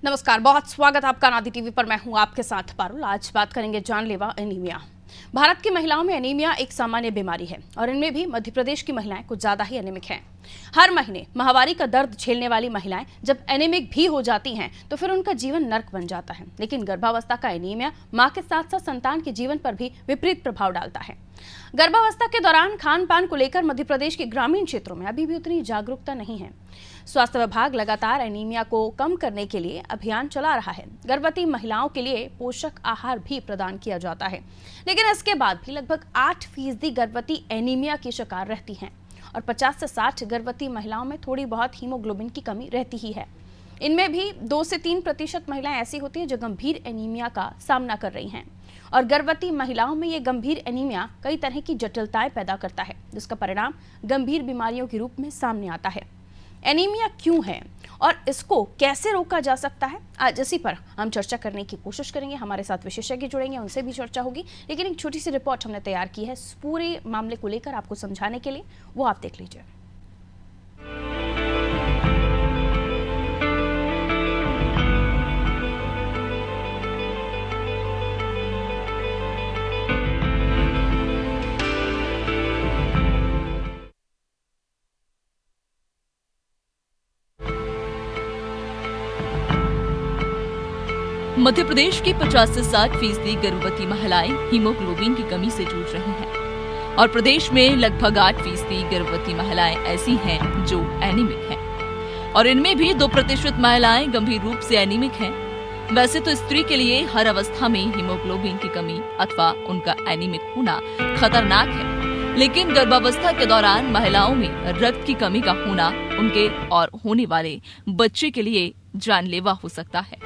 नमस्कार, बहुत स्वागत आपका नादी टीवी पर। मैं हूं आपके साथ पारुल। आज बात करेंगे जानलेवा एनीमिया। भारत की महिलाओं में एनीमिया एक सामान्य बीमारी है और इनमें भी मध्य प्रदेश की महिलाएं कुछ ज्यादा ही एनीमिक हैं। हर महीने माहवारी का दर्द झेलने वाली महिलाएं जब एनीमिक भी हो जाती हैं तो फिर उनका जीवन नर्क बन जाता है। लेकिन गर्भावस्था का एनीमिया मां के साथ साथ संतान के जीवन पर भी विपरीत प्रभाव डालता है। गर्भावस्था के दौरान खान पान को लेकर मध्य प्रदेश के ग्रामीण क्षेत्रों में अभी भी उतनी जागरूकता नहीं है। स्वास्थ्य विभाग लगातार एनीमिया को कम करने के लिए अभियान चला रहा है। गर्भवती महिलाओं के लिए पोषक आहार भी प्रदान किया जाता है, लेकिन इसके बाद भी लगभग 8% गर्भवती एनीमिया की शिकार रहती हैं और 50 से 60 गर्भवती महिलाओं में थोड़ी बहुत हीमोग्लोबिन की कमी रहती ही है। इनमें भी 2 से 3% महिलाएं ऐसी होती हैं जो गंभीर एनीमिया का सामना कर रही हैं और गर्भवती महिलाओं में ये गंभीर एनीमिया कई तरह की जटिलताएं पैदा करता है, जिसका परिणाम गंभीर बीमारियों के रूप में सामने आता है। एनीमिया क्यों है और इसको कैसे रोका जा सकता है, आज इसी पर हम चर्चा करने की कोशिश करेंगे। हमारे साथ विशेषज्ञ जुड़ेंगे, उनसे भी चर्चा होगी। लेकिन एक छोटी सी रिपोर्ट हमने तैयार की है पूरे मामले को लेकर आपको समझाने के लिए, वो आप देख लीजिए। मध्य प्रदेश की 50 से 60% गर्भवती महिलाएं हीमोग्लोबिन की कमी से जूझ रही हैं और प्रदेश में लगभग 8% गर्भवती महिलाएं ऐसी हैं जो एनीमिक हैं और इनमें भी 2% महिलाएं गंभीर रूप से एनीमिक हैं। वैसे तो स्त्री के लिए हर अवस्था में हीमोग्लोबिन की कमी अथवा उनका एनीमिक होना खतरनाक है, लेकिन गर्भावस्था के दौरान महिलाओं में रक्त की कमी का होना उनके और होने वाले बच्चे के लिए जानलेवा हो सकता है।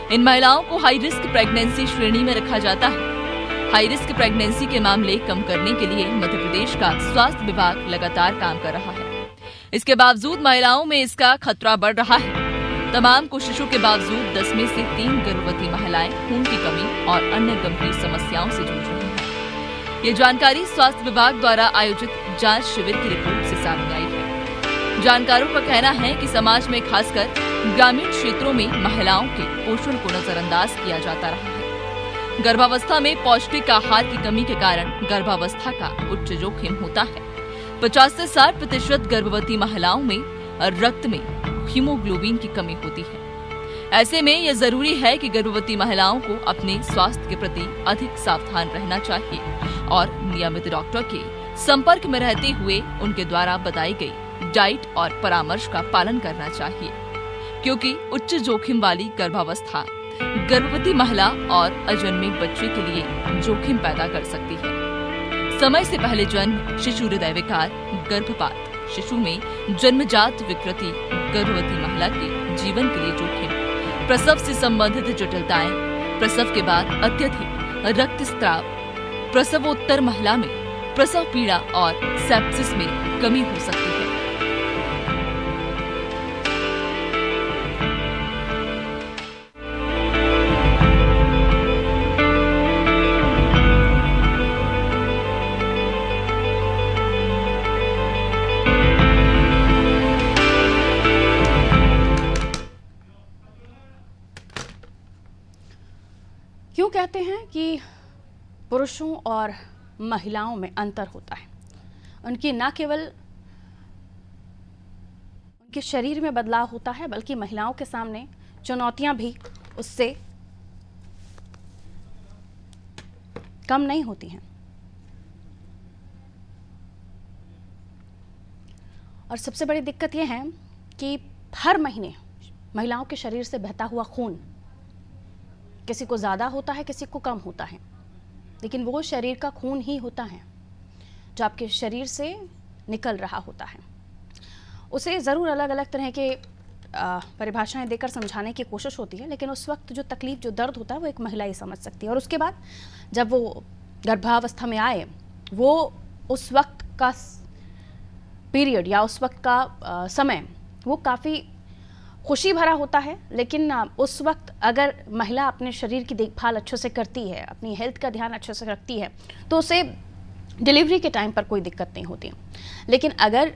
इन महिलाओं को हाई रिस्क प्रेगनेंसी श्रेणी में रखा जाता है। हाई रिस्क प्रेगनेंसी के मामले कम करने के लिए मध्य प्रदेश का स्वास्थ्य विभाग लगातार काम कर रहा है। इसके बावजूद महिलाओं में इसका खतरा बढ़ रहा है। तमाम कोशिशों के बावजूद 10 में से 3 गर्भवती महिलाएं खून की कमी और अन्य गंभीर समस्याओं से जूझ रही हैं। ये जानकारी स्वास्थ्य विभाग द्वारा आयोजित जांच शिविर की रिपोर्ट से सामने आई है। जानकारों का कहना है कि समाज में खासकर ग्रामीण क्षेत्रों में महिलाओं के पोषण को नजरअंदाज किया जाता रहा है। गर्भावस्था में पौष्टिक आहार की कमी के कारण गर्भावस्था का उच्च जोखिम होता है। 50 से 60% गर्भवती महिलाओं में रक्त में हीमोग्लोबिन की कमी होती है। ऐसे में यह जरूरी है कि गर्भवती महिलाओं को अपने स्वास्थ्य के प्रति अधिक सावधान रहना चाहिए और नियमित डॉक्टर के संपर्क में रहते हुए उनके द्वारा बताई गई डाइट और परामर्श का पालन करना चाहिए, क्योंकि उच्च जोखिम वाली गर्भावस्था गर्भवती महिला और अजन्मे बच्चे के लिए जोखिम पैदा कर सकती है। समय से पहले जन्म, शिशु हृदय विकार, गर्भपात, शिशु में जन्मजात विकृति, गर्भवती महिला के जीवन के लिए जोखिम, प्रसव से संबंधित जटिलताएं, प्रसव के बाद अत्यधिक रक्तस्राव, प्रसवोत्तर महिला में प्रसव पीड़ा और सेप्सिस में कमी हो सकती है। क्यों कहते हैं कि पुरुषों और महिलाओं में अंतर होता है? उनकी न केवल उनके शरीर में बदलाव होता है, बल्कि महिलाओं के सामने चुनौतियां भी उससे कम नहीं होती हैं। और सबसे बड़ी दिक्कत यह है कि हर महीने महिलाओं के शरीर से बहता हुआ खून किसी को ज़्यादा होता है, किसी को कम होता है, लेकिन वो शरीर का खून ही होता है जो आपके शरीर से निकल रहा होता है। उसे ज़रूर अलग अलग तरह के परिभाषाएं देकर समझाने की कोशिश होती है, लेकिन उस वक्त जो तकलीफ, जो दर्द होता है, वो एक महिला ही समझ सकती है। और उसके बाद जब वो गर्भावस्था में आए, वो उस वक्त का पीरियड या उस वक्त का समय वो काफ़ी खुशी भरा होता है। लेकिन उस वक्त अगर महिला अपने शरीर की देखभाल अच्छे से करती है, अपनी हेल्थ का ध्यान अच्छे से रखती है, तो उसे डिलीवरी के टाइम पर कोई दिक्कत नहीं होती। लेकिन अगर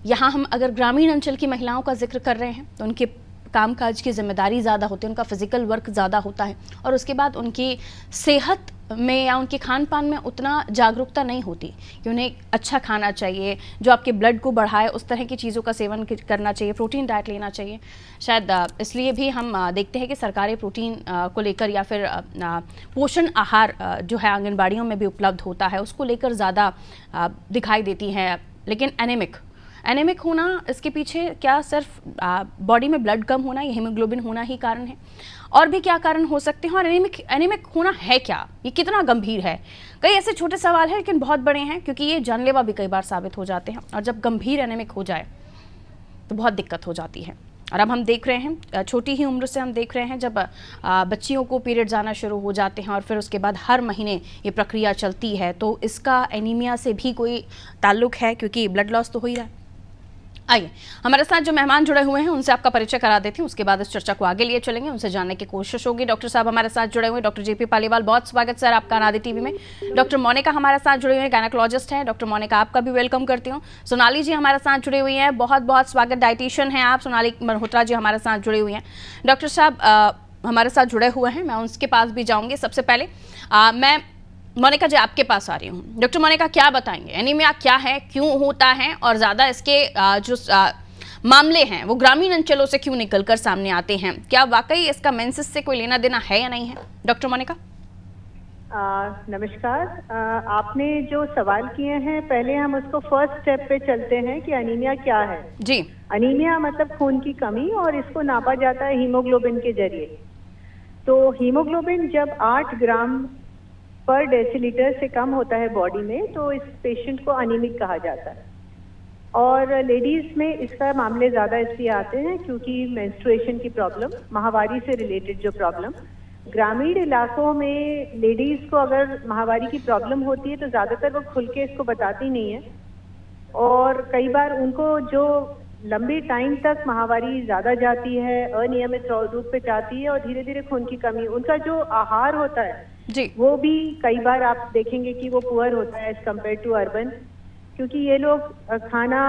यहाँ हम अगर ग्रामीण अंचल की महिलाओं का जिक्र कर रहे हैं तो उनके कामकाज की जिम्मेदारी ज़्यादा होती है, उनका फिजिकल वर्क ज़्यादा होता है और उसके बाद उनकी सेहत में या उनके खान पान में उतना जागरूकता नहीं होती कि उन्हें अच्छा खाना चाहिए जो आपके ब्लड को बढ़ाए, उस तरह की चीज़ों का सेवन करना चाहिए, प्रोटीन डाइट लेना चाहिए। शायद इसलिए भी हम देखते हैं कि सरकारें प्रोटीन को लेकर या फिर पोषण आहार जो है आंगनबाड़ियों में भी उपलब्ध होता है उसको लेकर ज़्यादा दिखाई देती हैं। लेकिन एनीमिक होना, इसके पीछे क्या सिर्फ बॉडी में ब्लड कम होना या हीमोग्लोबिन होना ही कारण है? और भी क्या कारण हो सकते हैं? और एनीमिक होना है क्या, ये कितना गंभीर है? कई ऐसे छोटे सवाल हैं लेकिन बहुत बड़े हैं, क्योंकि ये जानलेवा भी कई बार साबित हो जाते हैं और जब गंभीर एनीमिक हो जाए तो बहुत दिक्कत हो जाती है। और अब हम देख रहे हैं, छोटी ही उम्र से हम देख रहे हैं जब बच्चियों को पीरियड जाना शुरू हो जाते हैं और फिर उसके बाद हर महीने ये प्रक्रिया चलती है, तो इसका एनीमिया से भी कोई ताल्लुक है? क्योंकि ब्लड लॉस तो हो ही रहा है। आइए हमारे साथ जो मेहमान जुड़े हुए हैं उनसे आपका परिचय करा देती हूँ, उसके बाद इस चर्चा को आगे लिए चलेंगे, उनसे जानने की कोशिश होगी। डॉक्टर साहब हमारे साथ जुड़े हुए हैं, डॉक्टर JP पालीवाल, बहुत स्वागत सर आपका अनादि टीवी में। डॉक्टर मोनिका हमारे साथ जुड़े हुए हैं, गायनेकोलॉजिस्ट हैं, डॉक्टर मोनिका आपका भी वेलकम करती हूँ। सोनाली जी हमारे साथ जुड़ी हुई हैं, बहुत बहुत स्वागत, डाइटिशियन हैं आप, सोनाली मल्होत्रा जी हमारे साथ जुड़ी हुई हैं। डॉक्टर साहब हमारे साथ जुड़े हुए हैं, मैं उनके पास भी जाऊँगी। सबसे पहले मैं मोनिका जी आपके पास आ रही हूँ। डॉक्टर मोनिका क्या बताएंगे, एनीमिया क्या है, क्यों होता है और ज़्यादा इसके जो मामले हैं वो ग्रामीण अंचलों से क्यों निकलकर सामने आते हैं? क्या वाकई इसका मेंसेस से कोई लेना देना है या नहीं है? डॉक्टर मोनिका। नमस्कार। आपने जो सवाल किए हैं, पहले हम उसको फर्स्ट स्टेप पे चलते हैं कि अनीमिया क्या है। जी। अनीमिया मतलब खून की कमी, और इसको नापा जाता है हीमोग्लोबिन के जरिए। तो हीमोग्लोबिन जब 8 ग्राम पर डेसीलीटर से कम होता है बॉडी में, तो इस पेशेंट को अनीमिक कहा जाता है। और लेडीज में इसका मामले ज़्यादा इसलिए आते हैं क्योंकि मेंस्ट्रुएशन की प्रॉब्लम, माहवारी से रिलेटेड जो प्रॉब्लम, ग्रामीण इलाकों में लेडीज को अगर माहवारी की प्रॉब्लम होती है तो ज़्यादातर वो खुल के इसको बताती नहीं है, और कई बार उनको जो लंबे टाइम तक माहवारी ज़्यादा जाती है, अनियमित रूप पे जाती है और धीरे धीरे खून की कमी, उनका जो आहार होता है जी, वो भी कई बार आप देखेंगे कि वो पुअर होता है एज कम्पेयर टू अर्बन, क्योंकि ये लोग खाना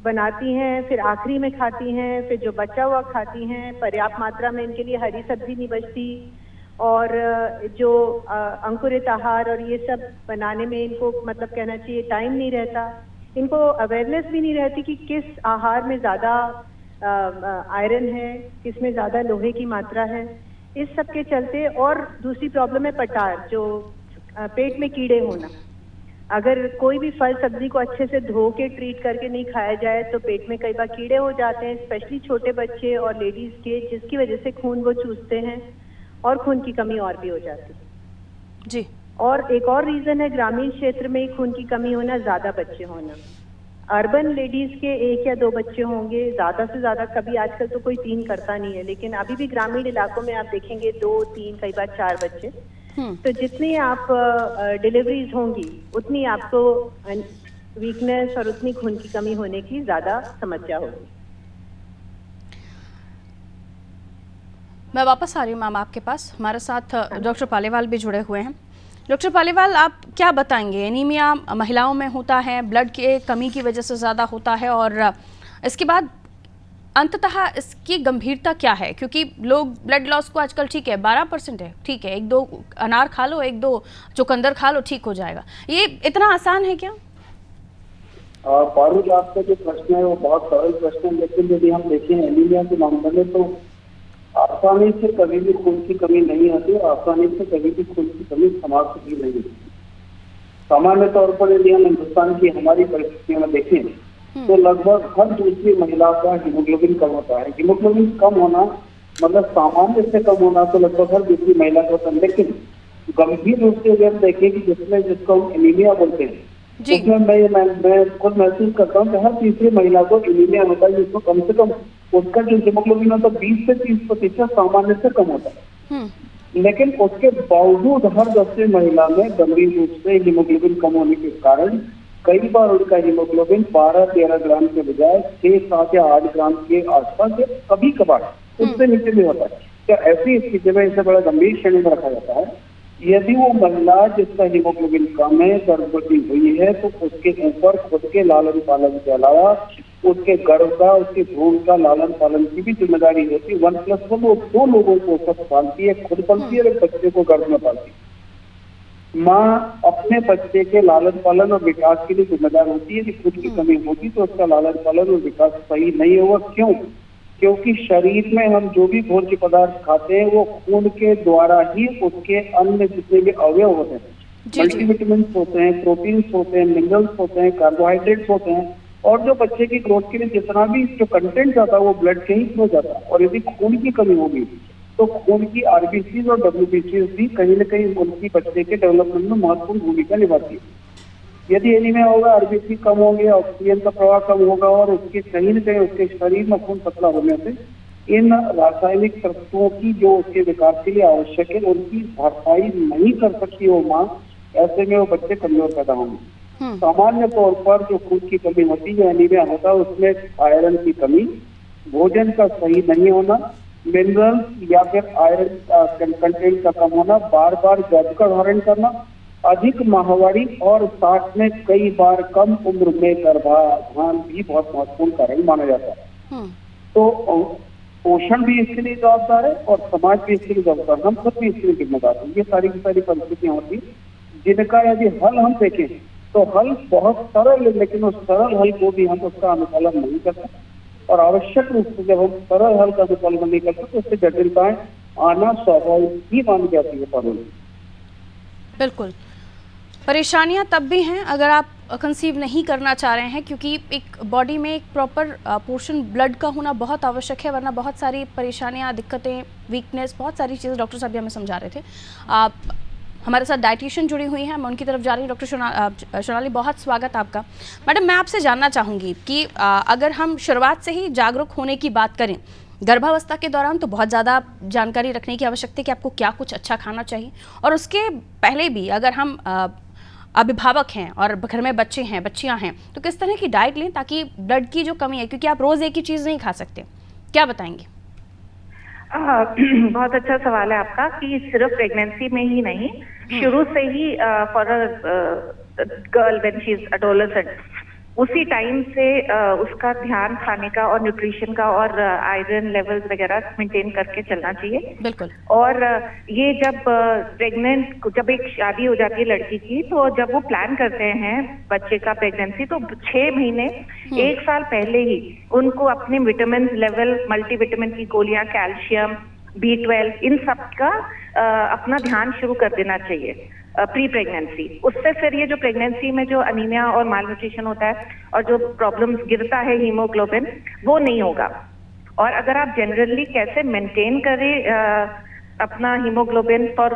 बनाती हैं, फिर आखिरी में खाती हैं, फिर जो बचा हुआ खाती हैं, पर्याप्त मात्रा में इनके लिए हरी सब्जी नहीं बचती, और जो अंकुरित आहार और ये सब बनाने में इनको मतलब कहना चाहिए टाइम नहीं रहता, इनको अवेयरनेस भी नहीं रहती कि किस आहार में ज़्यादा आयरन है, किस में ज़्यादा लोहे की मात्रा है, इस सब के चलते। और दूसरी प्रॉब्लम है पटार, जो पेट में कीड़े होना। अगर कोई भी फल सब्जी को अच्छे से धो के ट्रीट करके नहीं खाया जाए तो पेट में कई बार कीड़े हो जाते हैं, स्पेशली छोटे बच्चे और लेडीज के, जिसकी वजह से खून वो चूसते हैं और खून की कमी और भी हो जाती है। जी। और एक और रीजन है ग्रामीण क्षेत्र में खून की कमी होना, ज्यादा बच्चे होना। अर्बन लेडीज के 1 या 2 बच्चे होंगे, ज्यादा से ज्यादा, कभी आजकल तो कोई 3 करता नहीं है, लेकिन अभी भी ग्रामीण इलाकों में आप देखेंगे 2, 3, कई बार 4 बच्चे। तो जितनी आप डिलीवरीज होंगी उतनी आपको वीकनेस और उतनी खून की कमी होने की ज्यादा समस्या होगी। मैं वापस आ रही हूँ मैम आपके पास, हमारे साथ डॉक्टर पालीवाल भी जुड़े हुए हैं। डॉक्टर पालीवाल, आप क्या बताएंगे, एनीमिया महिलाओं में होता है, ब्लड के कमी की वजह से ज़्यादा होता है, और इसके बाद अंततः इसकी गंभीरता क्या है? क्योंकि लोग ब्लड लॉस को आजकल ठीक है 12% है, ठीक है 1-2 अनार खा लो, 1-2 चुकंदर खा लो, ठीक हो जाएगा, ये इतना आसान है क्या? पारुल, आपका जो प्रश्न है वो बहुत सरल प्रश्न है, लेकिन यदि हम देखें एनीमिया के मामले में तो आसानी से कभी भी खून की कमी नहीं आती और आसानी से कभी भी खून की कमी समाप्त भी नहीं होती। सामान्य तौर पर यदि हम हिंदुस्तान की हमारी परिस्थितियों में देखें तो लगभग हर दूसरी महिला का हीमोग्लोबिन कम होता है। हीमोग्लोबिन कम होना मतलब सामान्य से कम होना तो लगभग हर दूसरी महिला का होता है, लेकिन गंभीर रूप से अगर देखें कि जिसको हम एनीमिया बोलते हैं, उसमें मैं खुद महसूस करता हूँ कि हर तीसरी महिला को एनीमिया होता है, जिसको कम से कम उसका जो हीमोग्लोबिन होता है 20 से 30% सामान्य से कम होता है। लेकिन उसके बावजूद हर 10वीं महिला में गंभीर रूप से हीमोग्लोबिन कम होने के कारण कई बार उनका हीमोग्लोबिन 12-13 ग्राम के बजाय 6, 7 या 8 ग्राम के आसपास, कभी कभार उससे नीचे भी होता है। क्या ऐसी स्थिति में इसे बड़ा गंभीर श्रेणी में रखा जाता है? यदि वो महिला जिसका हीमोग्लोबिन कम है, गर्भवती हुई है, तो उसके ऊपर खुद के लालन पालन के अलावा उसके गर्भ का, उसके भ्रूण का लालन पालन की भी जिम्मेदारी होती है। 1+1 वो 2 लोगों को सब पालती है, खुद पालती है और एक बच्चे को गर्भ में पालती है। माँ अपने बच्चे के लालन पालन और विकास के लिए जिम्मेदार होती है। यदि खुद की कमी होगी तो उसका लालन पालन और विकास सही नहीं होगा। क्यों? क्योंकि शरीर में हम जो भी भोज्य पदार्थ खाते हैं वो खून के द्वारा ही उसके अन्य जितने भी अवयव होते हैं, मल्टीविटामिन होते हैं, प्रोटीन्स होते हैं, मिनरल्स होते हैं, कार्बोहाइड्रेट्स होते हैं, और जो बच्चे की ग्रोथ के लिए जितना भी जो कंटेंट जाता है वो ब्लड के ही थ्रू जाता है। और यदि खून की कमी होगी तो खून की आरबीसीज और डब्ल्यूबीसीज भी कहीं न कहीं उनकी बच्चे के डेवलपमेंट में महत्वपूर्ण भूमिका निभाती है। यदि एनीमिया होगा, आरबीसी कम होंगे, ऑक्सीजन का प्रवाह कम होगा और उसके कहीं न कहीं उसके शरीर में खून पतला होने से इन रासायनिक तत्वों की जो उसके विकास के लिए आवश्यक है उनकी भरपाई नहीं कर सकती वो माँ, ऐसे में वो बच्चे कमजोर पैदा होंगे। सामान्य तौर पर जो खून की कमी होती है, जो एनीमिया होता है, उसमें आयरन की कमी, भोजन का सही नहीं होना, मिनरल्स या फिर आयरन कंटेंट का कम होना, बार बार गर्भ का धारण करना, अधिक माहवारी और साथ में कई बार कम उम्र में गर्भाधान भी बहुत महत्वपूर्ण कारण माना जाता है। तो पोषण भी इसके लिए जवाबदार है और समाज भी इसके लिए जवाबदार है, हम खुद भी इसके लिए जिम्मेदार हैं। ये सारी की सारी परिस्थितियां होती जिनका यदि हल हम देखें तो हल बहुत सरल है, लेकिन उस सरल हल को भी हम उसका अनुपालन नहीं करते और आवश्यक रूप से जब हम सरल हल का अनुपालन नहीं करते तो उससे जटिलताएं आना स्वाभाविक ही मान जाती है। बिल्कुल, परेशानियां तब भी हैं अगर आप कंसीव नहीं करना चाह रहे हैं, क्योंकि एक बॉडी में एक प्रॉपर पोर्शन ब्लड का होना बहुत आवश्यक है, वरना बहुत सारी परेशानियां, दिक्कतें, वीकनेस, बहुत सारी चीज़ें डॉक्टर साहब भी हमें समझा रहे थे। आप हमारे साथ डाइटिशियन जुड़ी हुई हैं, मैं उनकी तरफ जा रही हूँ। डॉक्टर सोनाली, बहुत स्वागत आपका। मैडम, मैं आपसे जानना चाहूँगी कि अगर हम शुरुआत से ही जागरूक होने की बात करें, गर्भावस्था के दौरान तो बहुत ज़्यादा जानकारी रखने की आवश्यकता है कि आपको क्या कुछ अच्छा खाना चाहिए, और उसके पहले भी अगर हम अभिभावक हैं और घर में बच्चे हैं, बच्चियां हैं, तो किस तरह की डाइट लें ताकि ब्लड की जो कमी है, क्योंकि आप रोज़ एक ही चीज़ नहीं खा सकते, क्या बताएंगे? बहुत अच्छा सवाल है आपका कि सिर्फ प्रेगनेंसी में ही नहीं, शुरू से ही for a girl when she is adolescent, उसी टाइम से उसका ध्यान खाने का और न्यूट्रिशन का और आयरन लेवल्स वगैरह मेंटेन करके चलना चाहिए। बिल्कुल। और ये जब एक शादी हो जाती है लड़की की, तो जब वो प्लान करते हैं बच्चे का प्रेगनेंसी, तो 6 महीने 1 साल पहले ही उनको अपने विटामिन लेवल, मल्टीविटामिन की गोलियां, कैल्शियम, B12, इन सब का अपना ध्यान शुरू कर देना चाहिए प्री प्रेगनेंसी। उससे फिर ये जो प्रेगनेंसी में जो अनीमिया और माल न्यूट्रिशन होता है और जो प्रॉब्लम्स गिरता है हीमोग्लोबिन, वो नहीं होगा। और अगर आप जनरली कैसे मेंटेन करें अपना हीमोग्लोबिन फॉर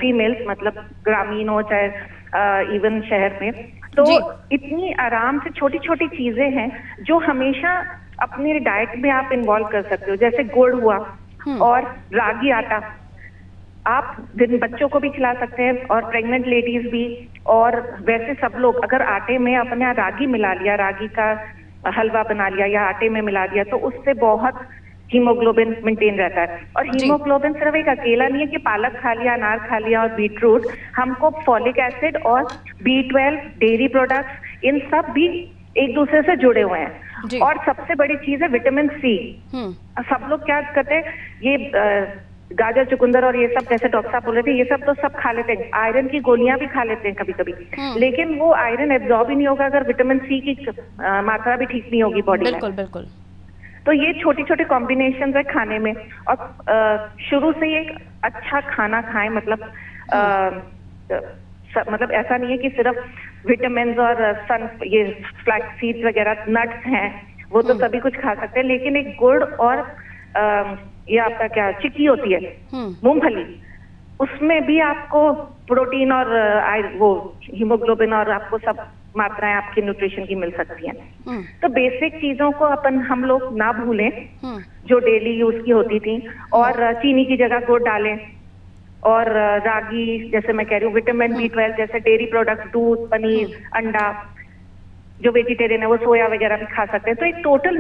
फीमेल्स, मतलब ग्रामीण हो चाहे इवन शहर में, तो इतनी आराम से छोटी छोटी चीजें हैं जो हमेशा अपनी डाइट में आप इन्वॉल्व कर सकते हो। जैसे गुड़ हुआ और रागी आटा, आप बच्चों को भी खिला सकते हैं और प्रेग्नेंट लेडीज भी, और वैसे सब लोग अगर आटे में अपने रागी मिला लिया, रागी का हलवा बना लिया या आटे में मिला दिया, तो उससे बहुत हीमोग्लोबिन मेंटेन रहता है। और हीमोग्लोबिन सिर्फ एक अकेला नहीं है कि पालक खा लिया, अनार खा लिया और बीटरूट, हमको फॉलिक एसिड और B12, डेयरी प्रोडक्ट्स, इन सब भी एक दूसरे से जुड़े हुए हैं। और सबसे बड़ी चीज है विटामिन सी। सब लोग क्या करते हैं, ये गाजर, चुकंदर और ये सब, जैसे डॉक्टर साहब बोल रहे थे, ये सब तो सब खा लेते हैं, आयरन की गोलियां भी खा लेते हैं कभी कभी, लेकिन वो आयरन एब्जॉर्ब ही नहीं होगा अगर विटामिन सी की मात्रा भी ठीक नहीं होगी बॉडी में। बिल्कुल बिल्कुल। तो ये छोटे छोटे कॉम्बिनेशन है खाने में, और शुरू से ही एक अच्छा खाना खाएं, मतलब मतलब ऐसा नहीं है कि सिर्फ विटामिन और ये फ्लैक्स सीड्स वगैरह, नट्स हैं, वो तो सभी कुछ खा सकते हैं, लेकिन एक गुड़ और ये आपका क्या चिक्की होती है, मूंगफली, उसमें भी आपको प्रोटीन और वो हीमोग्लोबिन और आपको सब मात्राएं आपकी न्यूट्रिशन की मिल सकती हैं। तो बेसिक चीजों को हम लोग ना भूलें जो डेली यूज की होती थी, और चीनी की जगह गुड़ डालें, और रागी, जैसे मैं कह रही हूँ, विटामिन B12 जैसे डेयरी प्रोडक्ट, दूध, पनीर, अंडा, जो वेजिटेरियन है वो सोया वगैरह भी खा सकते हैं। तो एक टोटल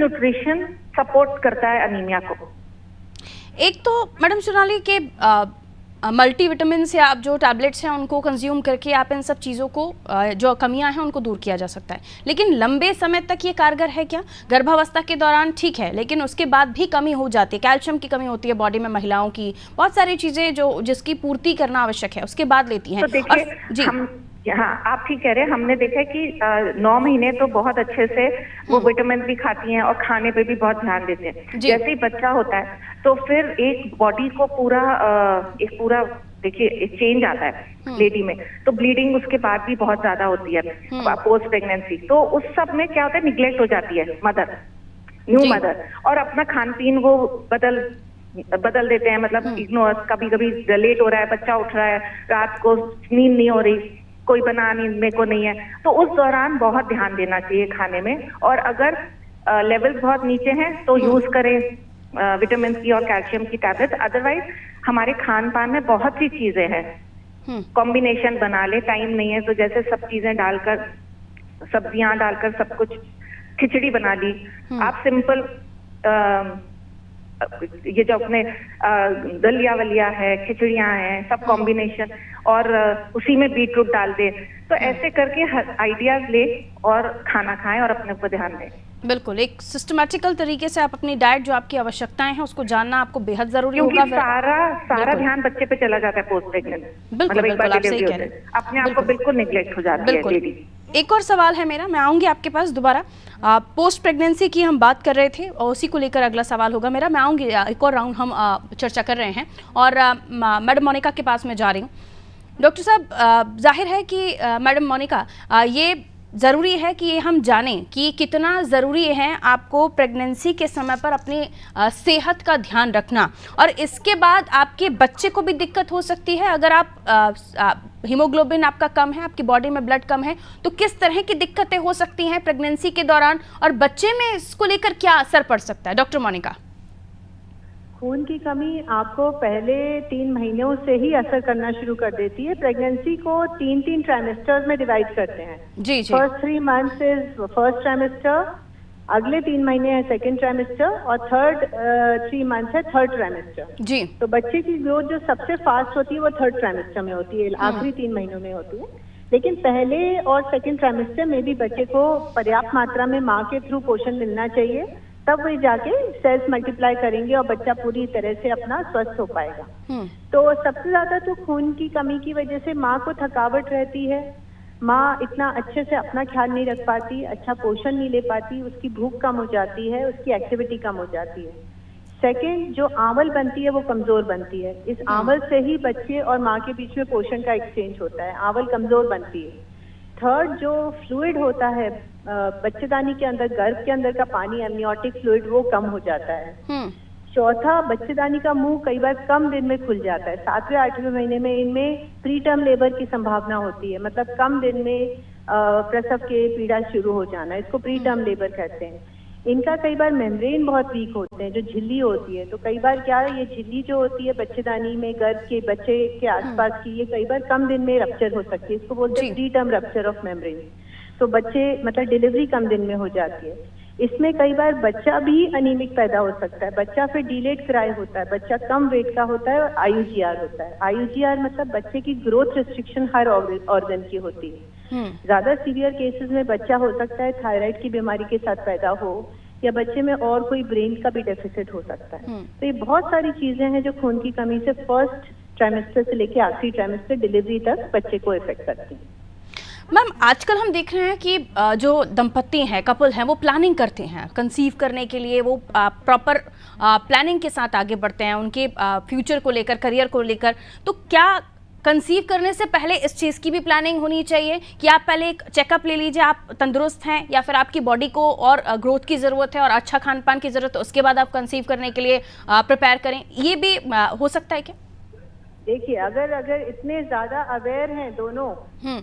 मल्टीविटामिन से आप जो टैबलेट्स हैं उनको कंज्यूम करके आप इन सब चीज़ों को जो कमियां हैं उनको दूर किया जा सकता है, लेकिन लंबे समय तक ये कारगर है क्या? गर्भावस्था के दौरान ठीक है, लेकिन उसके बाद भी कमी हो जाती है, कैल्शियम की कमी होती है बॉडी में महिलाओं की, बहुत सारी चीज़ें जो जिसकी पूर्ति करना आवश्यक है उसके बाद लेती हैं। तो देखिए, जी हाँ, आप ठीक कह रहे हैं। हमने देखा है कि 9 महीने तो बहुत अच्छे से वो विटामिन भी खाती हैं और खाने पे भी बहुत ध्यान देते हैं। जैसे ही बच्चा होता है तो फिर एक बॉडी को पूरा देखिए एक चेंज आता है लेडी में, तो ब्लीडिंग उसके बाद भी बहुत ज्यादा होती है पोस्ट प्रेगनेंसी। तो उस सब में क्या होता है, निग्लेक्ट हो जाती है न्यू मदर, और अपना खान पीन वो बदल देते हैं, मतलब इग्नोर। कभी कभी लेट हो रहा है, बच्चा उठ रहा है, रात को नींद नहीं हो रही, कोई बनाने को नहीं है, तो उस दौरान बहुत ध्यान देना चाहिए खाने में। और अगर लेवल्स बहुत नीचे हैं तो यूज करें विटामिन सी और कैल्शियम की टैबलेट। अदरवाइज हमारे खान पान में बहुत सी चीजें हैं, कॉम्बिनेशन बना ले, टाइम नहीं है तो जैसे सब चीजें डालकर, सब्जियां डालकर सब कुछ खिचड़ी बना ली आप, सिंपल ये जो अपने दलिया वलिया है, खिचड़ियां हैं, सब कॉम्बिनेशन, और उसी में बीटरूट डाल दे। तो ऐसे करके आइडियाज ले और खाना खाएं और अपने ऊपर ध्यान दें। बिल्कुल, एक सिस्टमैटिकल तरीके से आप अपनी डाइट, जो आपकी आवश्यकताएं हैं उसको जानना आपको बेहद जरूरी होगा। सारा ध्यान बच्चे पे चला जाता है पोस्ट प्रेगनेंट, बिल्कुल बिल्कुल, आप सही कह रहे हैं, अपने आप को बिल्कुल निग्लेक्ट हो जाती है लेडी। एक और सवाल है मेरा, मैं आऊंगी आपके पास दोबारा। पोस्ट प्रेगनेंसी की हम बात कर रहे थे और उसी को लेकर अगला सवाल होगा मेरा। मैं आऊंगी, एक और राउंड हम चर्चा कर रहे हैं और मैडम मोनिका के पास मैं जा रही हूँ। डॉक्टर साहब, जाहिर है कि मैडम मोनिका, ये ज़रूरी है कि हम जानें कि कितना ज़रूरी है आपको प्रेगनेंसी के समय पर अपनी सेहत का ध्यान रखना, और इसके बाद आपके बच्चे को भी दिक्कत हो सकती है। अगर आप हीमोग्लोबिन आपका कम है, आपकी बॉडी में ब्लड कम है, तो किस तरह की दिक्कतें हो सकती हैं प्रेगनेंसी के दौरान, और बच्चे में इसको लेकर क्या असर पड़ सकता है? डॉक्टर मोनिका। खून की कमी आपको पहले 3 महीनों से ही असर करना शुरू कर देती है। प्रेगनेंसी को 3 ट्राइमेस्टर्स में डिवाइड करते हैं। जी जी। First 3 months is first trimester, अगले 3 महीने है सेकेंड ट्राइमेस्टर, और थर्ड 3 मंथ्स है थर्ड ट्राइमेस्टर। जी। तो बच्चे की ग्रोथ जो सबसे फास्ट होती है वो थर्ड ट्राइमेस्टर में होती है, आखिरी 3 महीनों में होती है। लेकिन पहले और सेकेंड ट्राइमेस्टर में भी बच्चे को पर्याप्त मात्रा में माँ के थ्रू पोषण मिलना चाहिए, तब वे जाके सेल्स मल्टीप्लाई करेंगे और बच्चा पूरी तरह से अपना स्वस्थ हो पाएगा। तो सबसे ज्यादा तो खून की कमी की वजह से माँ को थकावट रहती है, माँ इतना अच्छे से अपना ख्याल नहीं रख पाती, अच्छा पोषण नहीं ले पाती, उसकी भूख कम हो जाती है, उसकी एक्टिविटी कम हो जाती है। सेकेंड, जो आंवल बनती है वो कमजोर बनती है। इस आंवल से ही बच्चे और माँ के बीच में पोषण का एक्सचेंज होता है, आंवल कमजोर बनती है। थर्ड, जो फ्लूइड होता है बच्चेदानी के अंदर, गर्भ के अंदर का पानी, एमनियोटिक फ्लूइड, वो कम हो जाता है। चौथा, बच्चेदानी का मुंह कई बार कम दिन में खुल जाता है। 7वें 8वें महीने में इनमें प्री टर्म लेबर की संभावना होती है, मतलब कम दिन में प्रसव के पीड़ा शुरू हो जाना, इसको प्री टर्म लेबर कहते हैं। इनका कई बार मेम्ब्रेन बहुत वीक होते हैं, जो झिल्ली होती है, तो कई बार क्या है, ये झिल्ली जो होती है बच्चेदानी में गर्भ के बच्चे के आसपास की, ये कई बार कम दिन में रप्चर हो सकती है, इसको बोलते हैं pre term rupture of membrane. तो बच्चे मतलब डिलीवरी कम दिन में हो जाती है। इसमें कई बार बच्चा भी अनीमिक पैदा हो सकता है, बच्चा फिर डिलेड क्राई होता है, बच्चा कम वेट का होता है, और IUGR होता है। IUGR मतलब बच्चे की ग्रोथ रिस्ट्रिक्शन हर ऑर्गन की होती है। ज्यादा सीवियर केसेस में बच्चा हो सकता है थायराइड की बीमारी के साथ पैदा हो, या बच्चे में और कोई ब्रेन का भी डेफिसिट हो सकता है। तो ये बहुत सारी चीजें हैं जो खून की कमी से फर्स्ट ट्राइमेस्टर से लेके आखिरी ट्राइमेस्टर डिलीवरी तक बच्चे को इफेक्ट करती है। मैम, आजकल हम देख रहे हैं कि जो दंपत्ति हैं, कपल हैं, वो प्लानिंग करते हैं कंसीव करने के लिए, वो प्रॉपर प्लानिंग के साथ आगे बढ़ते हैं उनके फ्यूचर को लेकर, करियर को लेकर। तो क्या कंसीव करने से पहले इस चीज़ की भी प्लानिंग होनी चाहिए कि आप पहले एक चेकअप ले लीजिए, आप तंदुरुस्त हैं, या फिर आपकी बॉडी को और ग्रोथ की ज़रूरत है और अच्छा खान पान की ज़रूरत है, उसके बाद आप कंसीव करने के लिए प्रिपेयर करें? ये भी हो सकता है क्या? देखिए, अगर इतने ज्यादा अवेयर हैं दोनों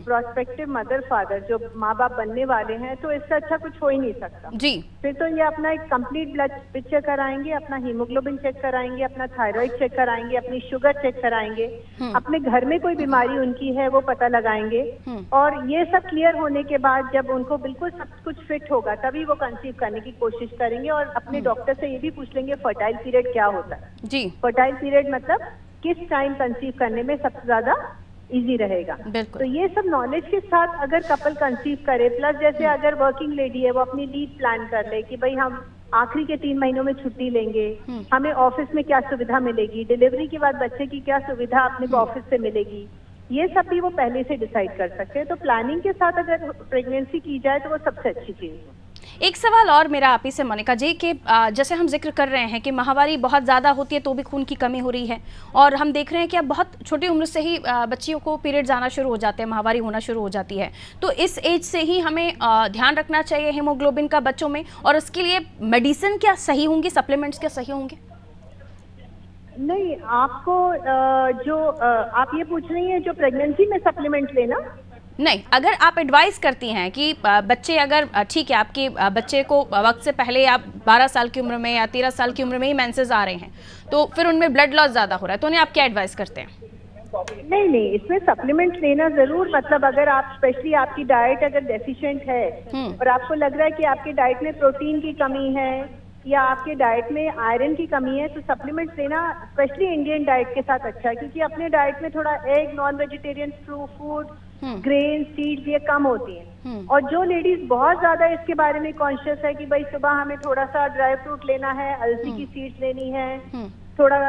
प्रोस्पेक्टिव मदर फादर, जो माँ बाप बनने वाले हैं, तो इससे अच्छा कुछ हो ही नहीं सकता जी। फिर तो ये अपना एक कंप्लीट ब्लड पिक्चर कराएंगे, अपना हीमोग्लोबिन चेक कराएंगे, अपना थायराइड चेक कराएंगे, अपनी शुगर चेक कराएंगे, अपने घर में कोई बीमारी उनकी है वो पता लगाएंगे, और ये सब क्लियर होने के बाद जब उनको बिल्कुल सब कुछ फिट होगा तभी वो कंसीव करने की कोशिश करेंगे। और अपने डॉक्टर से ये भी पूछ लेंगे फर्टाइल पीरियड क्या होता है। जी। फर्टाइल पीरियड मतलब किस टाइम कंसीव करने में सबसे ज्यादा इजी रहेगा। बिल्कुल। तो ये सब नॉलेज के साथ अगर कपल कंसीव करे, प्लस जैसे अगर वर्किंग लेडी है वो अपनी लीव प्लान कर ले कि भाई हम आखिरी के 3 महीनों में छुट्टी लेंगे, हमें ऑफिस में क्या सुविधा मिलेगी, डिलीवरी के बाद बच्चे की क्या सुविधा अपने को ऑफिस से मिलेगी, ये सब भी वो पहले से डिसाइड कर सकते हैं। तो प्लानिंग के साथ अगर प्रेगनेंसी की जाए तो वो सबसे अच्छी चीज है। एक सवाल और मेरा आप ही से मोनिका जी कि जैसे हम जिक्र कर रहे हैं कि माहवारी बहुत ज़्यादा होती है तो भी खून की कमी हो रही है, और हम देख रहे हैं कि अब बहुत छोटी उम्र से ही बच्चियों को पीरियड्स आना शुरू हो जाते हैं, माहवारी होना शुरू हो जाती है। तो इस एज से ही हमें ध्यान रखना चाहिए हीमोग्लोबिन का बच्चों में, और उसके लिए मेडिसिन क्या सही होंगी, सप्लीमेंट्स क्या सही होंगे? नहीं, आपको आप ये पूछ रही हैं जो प्रेगनेंसी में सप्लीमेंट लेना? नहीं, अगर आप एडवाइस करती हैं कि बच्चे अगर ठीक है आपके बच्चे को वक्त से पहले आप 12 साल की उम्र में या 13 साल की उम्र में ही मेंसेस आ रहे हैं, तो फिर उनमें ब्लड लॉस ज़्यादा हो रहा है, तो उन्हें आप क्या एडवाइस करते हैं? नहीं, इसमें सप्लीमेंट लेना जरूर, मतलब अगर आप स्पेशली आपकी डाइट अगर डेफिशिएंट है और आपको लग रहा है कि आपकी डाइट में प्रोटीन की कमी है या आपके डाइट में आयरन की कमी है, तो सप्लीमेंट्स लेना स्पेशली इंडियन डाइट के साथ अच्छा है, क्योंकि अपने डाइट में थोड़ा egg, non vegetarian food, grain, seeds ये कम होती हैं। और जो लेडीज बहुत ज्यादा इसके बारे में कॉन्शियस है कि भाई सुबह हमें थोड़ा सा ड्राई फ्रूट लेना है, अलसी की सीड्स लेनी है, थोड़ा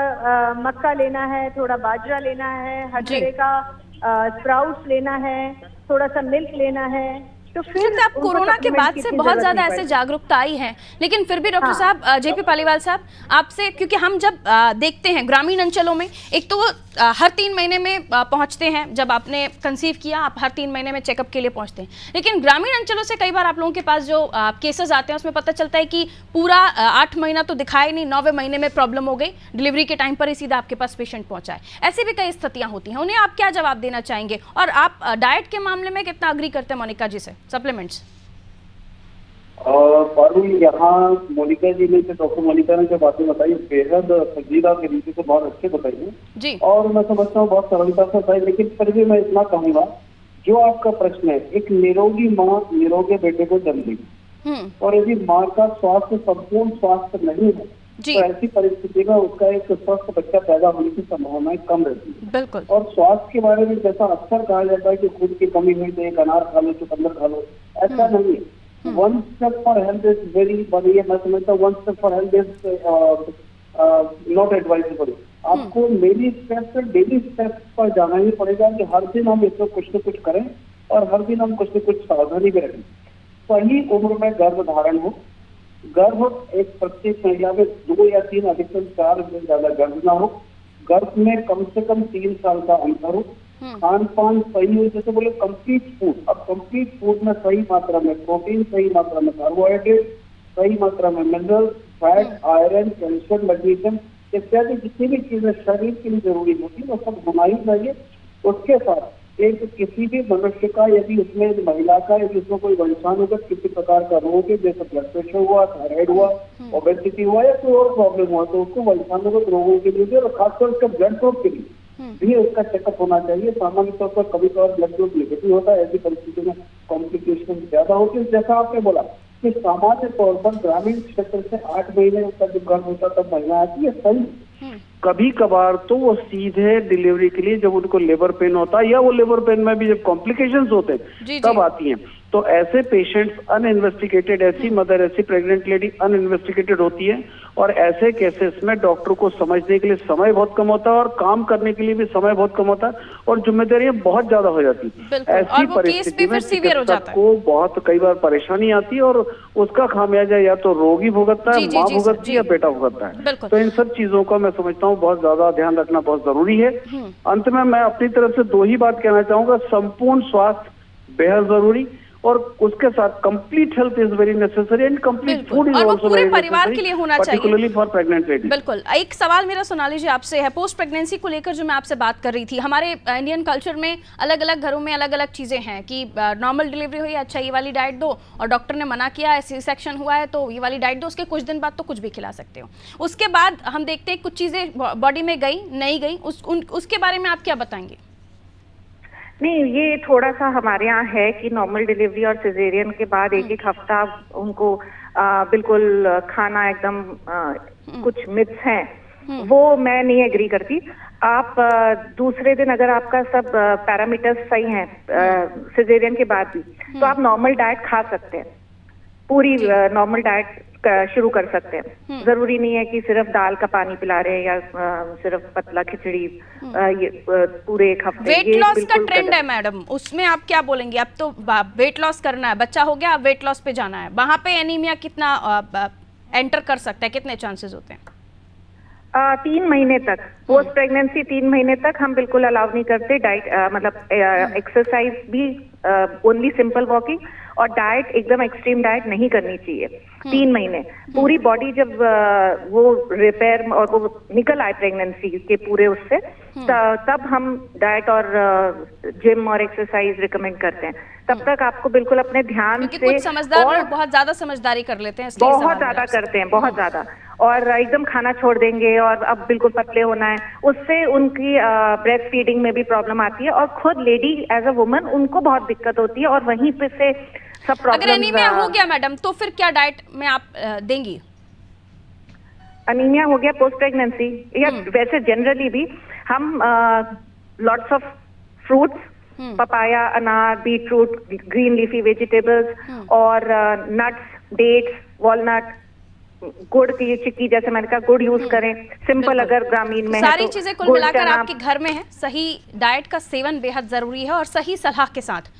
मक्का लेना है, थोड़ा बाजरा लेना है, हर तरह का स्प्राउट्स लेना है, थोड़ा सा मिल्क लेना है, तो फिर आप कोरोना के बाद से बहुत ज्यादा ऐसे जागरूकता आई है, लेकिन फिर भी डॉक्टर साहब, जेपी पालीवाल साहब आपसे, क्योंकि हम जब देखते हैं ग्रामीण अंचलों में, एक तो वो हर 3 महीने में पहुंचते हैं, जब आपने कंसीव किया आप हर 3 महीने में चेकअप के लिए पहुंचते हैं, लेकिन ग्रामीण अंचलों से कई बार आप लोगों के पास जो केसेस आते हैं उसमें पता चलता है कि पूरा 8 महीना तो दिखाए नहीं, 9वें महीने में प्रॉब्लम हो गई, डिलीवरी के टाइम पर ही सीधा आपके पास पेशेंट पहुंचा है। ऐसी भी कई स्थितियां होती हैं, उन्हें आप क्या जवाब देना चाहेंगे? और आप डाइट के मामले में कितना अग्री करते हैं मोनिका जी से, सप्लीमेंट्स? पारुल, यहाँ मोनिका जी ने, डॉक्टर मोनिका ने जो बातें बताई बेहद संजीदा तरीके से बहुत अच्छे बताई जी, और मैं समझता हूँ बहुत सरलता से बताई, लेकिन फिर भी मैं इतना कहूँगा, जो आपका प्रश्न है, एक निरोगी माँ निरोगी बेटे को जन्म देगी, और यदि माँ का स्वास्थ्य संपूर्ण स्वास्थ्य नहीं है तो ऐसी परिस्थिति में उसका एक स्वस्थ बच्चा पैदा होने की संभावनाएं कम रहती है। बिल्कुल। और स्वास्थ्य के बारे में जैसा अक्सर कहा जाता है कि खून की कमी हुई तो एक अनार खा लो, चुकंदर खा लो, ऐसा नहीं है। One step for health is very, मैं समझता हूँ one step for health is not advisable. आपको मेरी स्टेप से डेली स्टेप पर जाना ही पड़ेगा कि हर दिन हम इसमें कुछ न कुछ करें और हर दिन हम कुछ न कुछ सावधानी भी रखें। सही उम्र में गर्भ धारण हो, गर्भ एक प्रत्येक महिला में 2 या 3 अधिकतम 4 से ज्यादा गर्भ ना हो, गर्भ में कम से कम 3 साल का अंतर हो, खान पान सही हो, जैसे बोले कंप्लीट फूड। अब कंप्लीट फूड में सही मात्रा में प्रोटीन, सही मात्रा में कार्बोहाइड्रेट, सही मात्रा में mineral, fat, iron, calcium, magnesium इत्यादि जितनी भी चीजें शरीर के लिए जरूरी होती है वो सब होना ही चाहिए। उसके साथ एक किसी भी मनुष्य का यदि उसमें महिला का यदि उसमें कोई वंशानुगत किसी प्रकार का रोग है, जैसे ब्लड प्रेशर हुआ, थायराइड हुआ, ओबेसिटी हुआ या कोई और प्रॉब्लम हुआ, तो उसको वंशानुगत रोगों के लिए और खासकर उसका ब्लड ग्रुप के लिए भी उसका चेकअप होना चाहिए। सामान्य तौर पर कभी कभार ब्लड ग्रुप नेगेटिव होता है, ऐसी परिस्थिति में कॉम्प्लिकेशन ज्यादा होती है। जैसा आपने बोला कि सामान्य तौर पर ग्रामीण क्षेत्र से 8 महीने का जब गर्भ होता तब महिला आती है, सही। कभी कभार तो वो सीधे डिलीवरी के लिए जब उनको लेबर पेन होता है या वो लेबर पेन में भी जब कॉम्प्लिकेशंस होते हैं तब आती हैं। तो ऐसे पेशेंट्स अनइन्वेस्टिगेटेड, ऐसी मदर, ऐसी प्रेग्नेंट लेडी अनइन्वेस्टिगेटेड होती है और ऐसे केसेस में डॉक्टर को समझने के लिए समय बहुत कम होता है और काम करने के लिए भी समय बहुत कम होता है और जिम्मेदारियां बहुत ज्यादा हो जाती है। ऐसी परिस्थिति में चिकित्सक को बहुत कई बार परेशानी आती है और उसका खामियाजा या तो रोगी भुगतता है, माँ भुगतती है या बेटा भुगतता है। तो इन सब चीजों का मैं समझता हूँ बहुत ज्यादा ध्यान रखना बहुत जरूरी है। अंत में मैं अपनी तरफ से 2 ही बात कहना चाहूंगा, संपूर्ण स्वास्थ्य बेहद जरूरी और उसके साथ complete health is very necessary and complete food is also पूरे परिवार के लिए होना चाहिए, पर्टिकुलरली फॉर प्रेग्नेंट लेडीज। बिल्कुल। एक सवाल मेरा सोनाली जी आपसे है, पोस्ट प्रेगनेंसी को लेकर जो मैं आपसे बात कर रही थी, हमारे इंडियन कल्चर में अलग अलग घरों में अलग अलग चीजें हैं कि नॉर्मल डिलीवरी हुई, अच्छा ये वाली डाइट दो, और डॉक्टर ने मना किया है, सी सेक्शन हुआ है तो ये वाली डाइट दो, उसके कुछ दिन बाद तो कुछ भी खिला सकते हो। उसके बाद हम देखते हैं कुछ चीजें बॉडी में गई नहीं गई, उसके बारे में आप क्या बताएंगे? नहीं, ये थोड़ा सा हमारे यहाँ है कि नॉर्मल डिलीवरी और सिजेरियन के बाद 1-1 हफ्ता उनको बिल्कुल खाना एकदम कुछ मिथ्स हैं वो मैं नहीं एग्री करती। आप दूसरे दिन अगर आपका सब पैरामीटर्स सही हैं सिजेरियन के बाद भी, तो आप नॉर्मल डाइट खा सकते हैं, पूरी नॉर्मल डाइट शुरू कर सकते हैं। जरूरी नहीं है कि सिर्फ दाल का पानी पिला रहे हैं या सिर्फ पतला खिचड़ी ये पूरे एक हफ्ते। वेट लॉस का ट्रेंड है मैडम, उसमें आप क्या बोलेंगे? अब तो वेट लॉस करना है, बच्चा हो गया, अब वेट लॉस पे जाना है, वहां पे एनीमिया कितना एंटर कर सकता है, कितने चांसेस होते हैं? 3 महीने तक, पोस्ट प्रेगनेंसी 3 महीने तक हम बिल्कुल अलाउ नहीं करते डाइट, मतलब एक्सरसाइज भी ओनली सिंपल वॉकिंग, और डाइट एकदम एक्सट्रीम डाइट नहीं करनी चाहिए 3 महीने। पूरी बॉडी जब वो रिपेयर और वो निकल आए प्रेगनेंसी के पूरे उससे, तब हम डाइट और जिम और एक्सरसाइज रिकमेंड करते हैं। तब तक आपको बिल्कुल अपने ध्यान से, कुछ समझदार लोग बहुत ज्यादा समझदारी कर लेते हैं, इसलिए बहुत ज्यादा करते हैं, बहुत ज्यादा, और एकदम खाना छोड़ देंगे और अब बिल्कुल पतले होना है, उससे उनकी ब्रेस्ट फीडिंग में भी प्रॉब्लम आती है, और खुद लेडी एज अ वुमन उनको बहुत दिक्कत होती है, और वहीं पे से सब प्रॉब्लम। अगर एनीमिया हो गया मैडम, तो फिर क्या डाइट में आप देंगी? अनीमिया हो गया पोस्ट प्रेगनेंसी, या वैसे जनरली भी हम लॉट्स ऑफ फ्रूट्स, पपाया, अनार, बीटरूट, ग्रीन लीफी वेजिटेबल्स, और नट्स, डेट्स, वॉलनट, गुड़ की चिक्की, जैसे मैंने कहा गुड़ यूज करें, सिंपल अगर ग्रामीण में सारी है तो चीजें कुल मिलाकर आपके घर में है। सही डाइट का सेवन बेहद जरूरी है, और सही सलाह के साथ,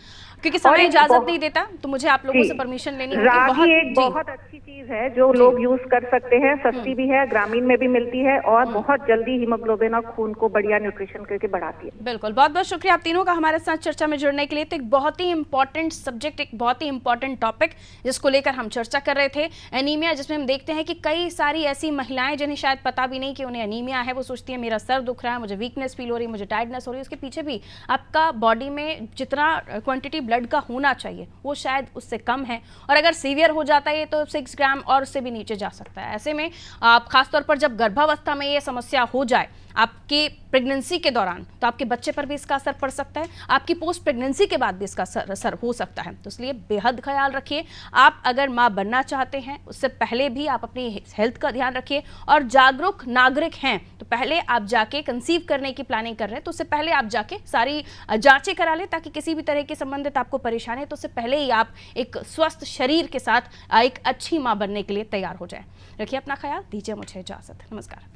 क्योंकि समय इजाजत नहीं देता, तो मुझे आप लोगों से परमिशन लेनी होगी। रागी एक बहुत अच्छी चीज है जो लोग यूज कर सकते हैं, सस्ती भी है, ग्रामीण में भी मिलती है, और बहुत जल्दी हीमोग्लोबिन और खून को बढ़िया न्यूट्रिशन करके बढ़ाती है। बिल्कुल, बहुत बहुत शुक्रिया आप तीनों का हमारे साथ चर्चा में जुड़ने के लिए। तो एक बहुत ही इंपॉर्टेंट सब्जेक्ट, एक बहुत ही इंपॉर्टेंट टॉपिक जिसको लेकर हम चर्चा कर रहे थे, एनीमिया, जिसमें हम देखते हैं कि कई सारी ऐसी महिलाएं जिन्हें शायद पता भी नहीं कि उन्हें एनीमिया है, वो सोचती है मेरा सर दुख रहा है, मुझे वीकनेस फील हो रही है, मुझे टायर्डनेस हो रही है। उसके पीछे भी आपका बॉडी में जितना क्वांटिटी ब्लड का होना चाहिए वो शायद उससे कम है, और अगर सीवियर हो जाता है तो 6 ग्राम और उससे भी नीचे जा सकता है। ऐसे में आप खासतौर पर जब गर्भावस्था में ये समस्या हो जाए आपकी प्रेगनेंसी के दौरान, तो आपके बच्चे पर भी इसका असर पड़ सकता है, आपकी पोस्ट प्रेगनेंसी के बाद भी इसका असर हो सकता है। तो इसलिए बेहद ख्याल रखिए। आप अगर माँ बनना चाहते हैं, उससे पहले भी आप अपनी हेल्थ का ध्यान रखिए, और जागरूक नागरिक हैं तो पहले आप जाके कंसीव करने की प्लानिंग कर रहे हैं तो उससे पहले आप जाके सारी जांचें करा लें, ताकि किसी भी तरह के संबंधित आपको परेशानी है तो उससे पहले ही आप एक स्वस्थ शरीर के साथ एक अच्छी माँ बनने के लिए तैयार हो जाए। रखिए अपना ख्याल, दीजिए मुझे इजाजत। नमस्कार।